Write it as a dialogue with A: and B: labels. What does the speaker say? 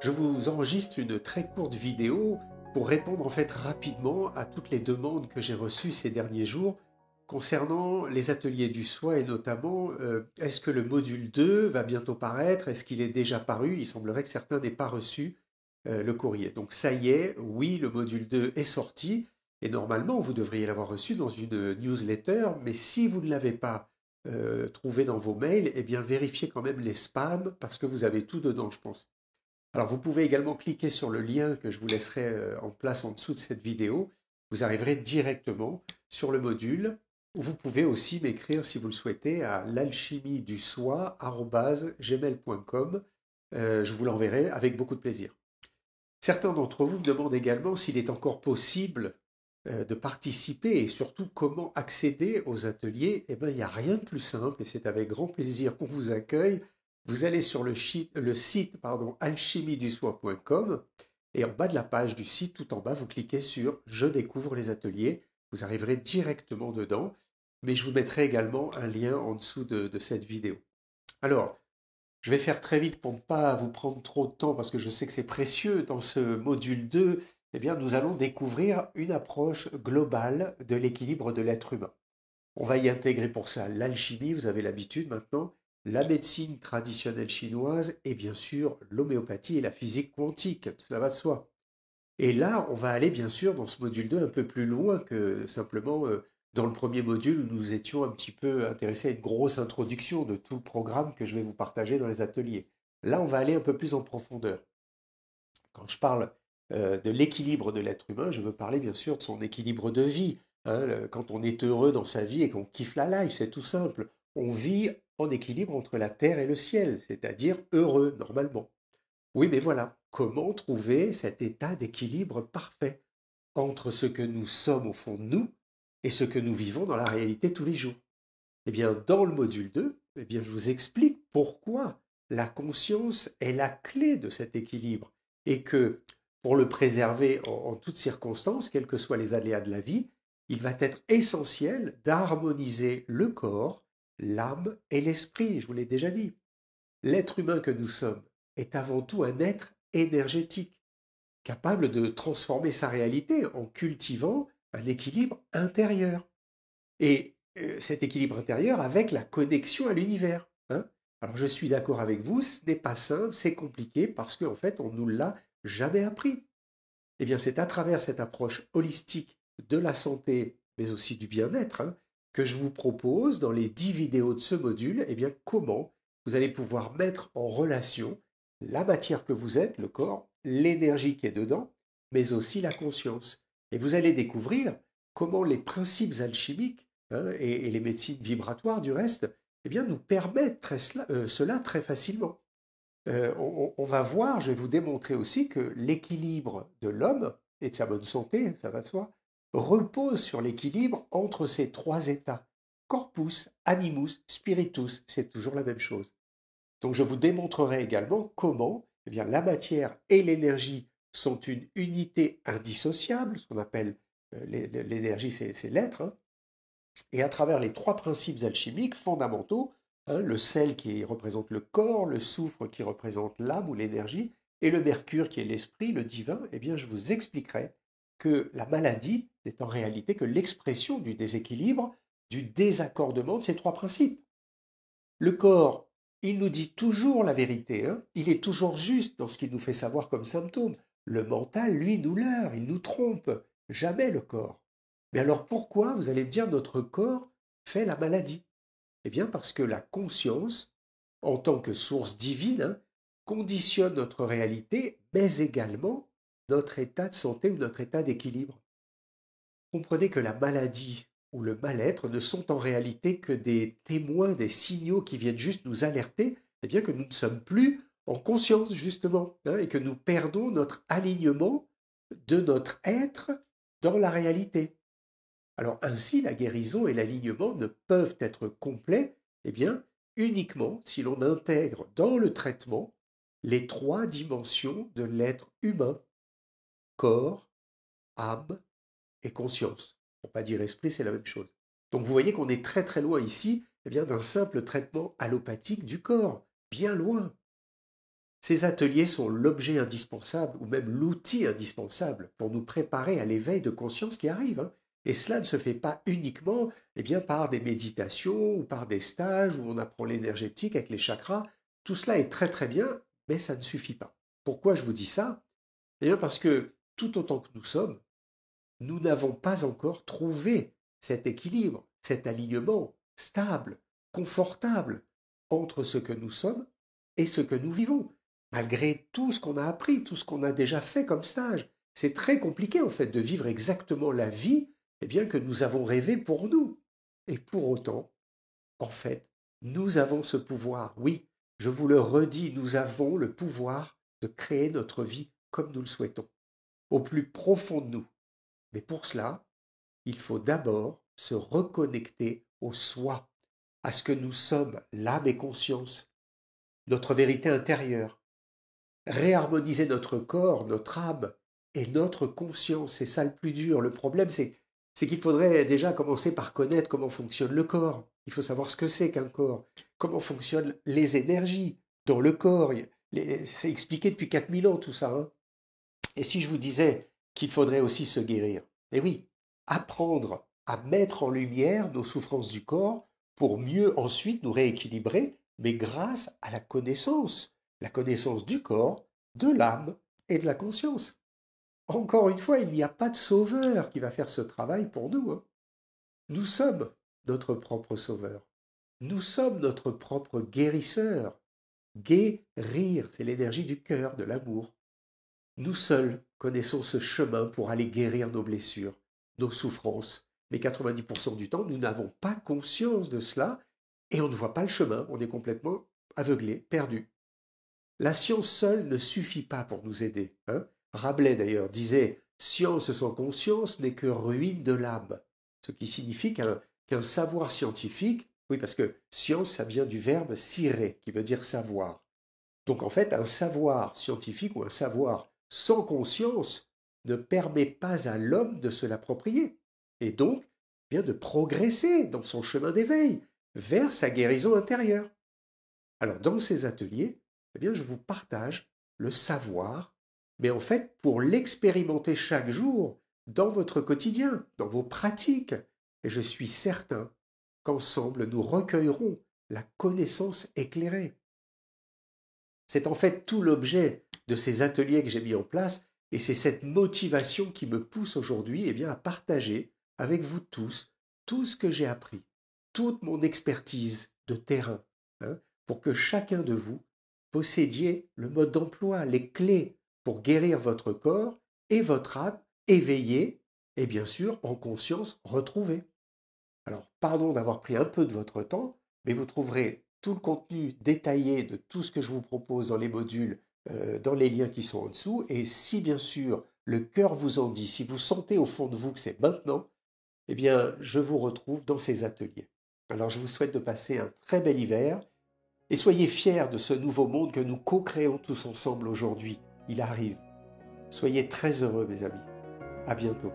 A: je vous enregistre une très courte vidéo pour répondre en fait rapidement à toutes les demandes que j'ai reçues ces derniers jours concernant les ateliers du soi et notamment est-ce que le module 2 va bientôt paraître? Est-ce qu'il est déjà paru? Il semblerait que certains n'aient pas reçu le courrier. Donc ça y est, oui, le module 2 est sorti et normalement vous devriez l'avoir reçu dans une newsletter, mais si vous ne l'avez pas trouvé dans vos mails, eh bien vérifiez quand même les spams parce que vous avez tout dedans, je pense. Alors vous pouvez également cliquer sur le lien que je vous laisserai en place en dessous de cette vidéo. Vous arriverez directement sur le module. Vous pouvez aussi m'écrire si vous le souhaitez à l'alchimie-du-soi@gmail.com. Je vous l'enverrai avec beaucoup de plaisir. Certains d'entre vous me demandent également s'il est encore possible de participer et surtout comment accéder aux ateliers. Eh bien, il n'y a rien de plus simple et c'est avec grand plaisir qu'on vous accueille. Vous allez sur le site alchimiedusoi.com et en bas de la page du site, tout en bas, vous cliquez sur « Je découvre les ateliers ». Vous arriverez directement dedans, mais je vous mettrai également un lien en dessous de cette vidéo. Alors, je vais faire très vite pour ne pas vous prendre trop de temps parce que je sais que c'est précieux. Dans ce module 2, eh bien, nous allons découvrir une approche globale de l'équilibre de l'être humain. On va y intégrer pour ça l'alchimie, vous avez l'habitude maintenant, la médecine traditionnelle chinoise et bien sûr l'homéopathie et la physique quantique, cela va de soi. Et là, on va aller bien sûr dans ce module 2 un peu plus loin que simplement dans le premier module où nous étions un petit peu intéressés à une grosse introduction de tout le programme que je vais vous partager dans les ateliers. Là, on va aller un peu plus en profondeur. Quand je parle de l'équilibre de l'être humain, je veux parler bien sûr de son équilibre de vie. Hein, quand on est heureux dans sa vie et qu'on kiffe la life, c'est tout simple. On vit en équilibre entre la terre et le ciel, c'est-à-dire heureux normalement. Oui, mais voilà, comment trouver cet état d'équilibre parfait entre ce que nous sommes au fond de nous et ce que nous vivons dans la réalité tous les jours? Eh bien, dans le module 2, eh bien, je vous explique pourquoi la conscience est la clé de cet équilibre et que pour le préserver en toutes circonstances, quels que soient les aléas de la vie, il va être essentiel d'harmoniser le corps, l'âme et l'esprit, je vous l'ai déjà dit. L'être humain que nous sommes est avant tout un être énergétique, capable de transformer sa réalité en cultivant un équilibre intérieur. Et cet équilibre intérieur avec la connexion à l'univers. Hein. Alors je suis d'accord avec vous, ce n'est pas simple, c'est compliqué parce qu'en fait on ne nous l'a jamais appris. Eh bien c'est à travers cette approche holistique de la santé, mais aussi du bien-être, hein, que je vous propose dans les 10 vidéos de ce module, eh bien comment vous allez pouvoir mettre en relation la matière que vous êtes, le corps, l'énergie qui est dedans, mais aussi la conscience. Et vous allez découvrir comment les principes alchimiques hein, et les médecines vibratoires du reste eh bien, nous permettent cela très facilement. On va voir, je vais vous démontrer aussi que l'équilibre de l'homme et de sa bonne santé, ça va de soi, repose sur l'équilibre entre ces trois états. Corpus, animus, spiritus, c'est toujours la même chose. Donc je vous démontrerai également comment eh bien, la matière et l'énergie sont une unité indissociable, ce qu'on appelle l'énergie, c'est l'être, hein, et à travers les trois principes alchimiques fondamentaux, hein, le sel qui représente le corps, le soufre qui représente l'âme ou l'énergie, et le mercure qui est l'esprit, le divin, eh bien je vous expliquerai que la maladie n'est en réalité que l'expression du déséquilibre, du désaccordement de ces trois principes. Le corps, il nous dit toujours la vérité, hein, il est toujours juste dans ce qu'il nous fait savoir comme symptômes. Le mental, lui, nous leurre, il nous trompe, jamais le corps. Mais alors pourquoi, vous allez me dire, notre corps fait la maladie? Eh bien parce que la conscience, en tant que source divine, hein, conditionne notre réalité, mais également notre état de santé ou notre état d'équilibre. Comprenez que la maladie ou le mal-être ne sont en réalité que des témoins, des signaux qui viennent juste nous alerter eh bien, que nous ne sommes plus en conscience, justement, hein, et que nous perdons notre alignement de notre être dans la réalité. Alors ainsi, la guérison et l'alignement ne peuvent être complets eh bien, uniquement si l'on intègre dans le traitement les trois dimensions de l'être humain, corps, âme et conscience. Pour ne pas dire esprit, c'est la même chose. Donc vous voyez qu'on est très très loin ici eh bien, d'un simple traitement allopathique du corps, bien loin. Ces ateliers sont l'objet indispensable ou même l'outil indispensable pour nous préparer à l'éveil de conscience qui arrive, hein. Et cela ne se fait pas uniquement par des méditations ou par des stages où on apprend l'énergétique avec les chakras. Tout cela est très très bien, mais ça ne suffit pas. Pourquoi je vous dis ça? Eh bien parce que tout autant que nous sommes, nous n'avons pas encore trouvé cet équilibre, cet alignement stable, confortable entre ce que nous sommes et ce que nous vivons. Malgré tout ce qu'on a appris, tout ce qu'on a déjà fait comme stage, c'est très compliqué en fait de vivre exactement la vie que nous avons rêvé pour nous. Et pour autant, en fait, nous avons ce pouvoir. Oui, je vous le redis, nous avons le pouvoir de créer notre vie comme nous le souhaitons, au plus profond de nous. Mais pour cela, il faut d'abord se reconnecter au soi, à ce que nous sommes, l'âme et conscience, notre vérité intérieure. Réharmoniser notre corps, notre âme et notre conscience, c'est ça le plus dur. Le problème, c'est qu'il faudrait déjà commencer par connaître comment fonctionne le corps. Il faut savoir ce que c'est qu'un corps, comment fonctionnent les énergies dans le corps. C'est expliqué depuis 4000 ans tout ça, hein. Et si je vous disais qu'il faudrait aussi se guérir? Eh oui, apprendre à mettre en lumière nos souffrances du corps pour mieux ensuite nous rééquilibrer, mais grâce à la connaissance du corps, de l'âme et de la conscience. Encore une fois, il n'y a pas de sauveur qui va faire ce travail pour nous, hein. Nous sommes notre propre sauveur. Nous sommes notre propre guérisseur. Guérir, c'est l'énergie du cœur, de l'amour. Nous seuls connaissons ce chemin pour aller guérir nos blessures, nos souffrances. Mais 90% du temps, nous n'avons pas conscience de cela et on ne voit pas le chemin, on est complètement aveuglé, perdu. La science seule ne suffit pas pour nous aider, hein. Rabelais d'ailleurs disait « Science sans conscience n'est que ruine de l'âme », ce qui signifie qu'un savoir scientifique, oui parce que science ça vient du verbe sciere qui veut dire savoir. Donc en fait un savoir scientifique ou un savoir sans conscience ne permet pas à l'homme de se l'approprier et donc bien de progresser dans son chemin d'éveil vers sa guérison intérieure. Alors dans ces ateliers, je vous partage le savoir, mais en fait pour l'expérimenter chaque jour dans votre quotidien, dans vos pratiques. Et je suis certain qu'ensemble nous recueillerons la connaissance éclairée. C'est en fait tout l'objet de ces ateliers que j'ai mis en place et c'est cette motivation qui me pousse aujourd'hui à partager avec vous tous tout ce que j'ai appris, toute mon expertise de terrain, hein, pour que chacun de vous possédiez le mode d'emploi, les clés pour guérir votre corps et votre âme, éveillée et bien sûr en conscience retrouvée. Alors pardon d'avoir pris un peu de votre temps, mais vous trouverez tout le contenu détaillé de tout ce que je vous propose dans les modules, dans les liens qui sont en dessous. Et si bien sûr le cœur vous en dit, si vous sentez au fond de vous que c'est maintenant, je vous retrouve dans ces ateliers. Alors je vous souhaite de passer un très bel hiver et soyez fiers de ce nouveau monde que nous co-créons tous ensemble aujourd'hui. Il arrive. Soyez très heureux mes amis. À bientôt.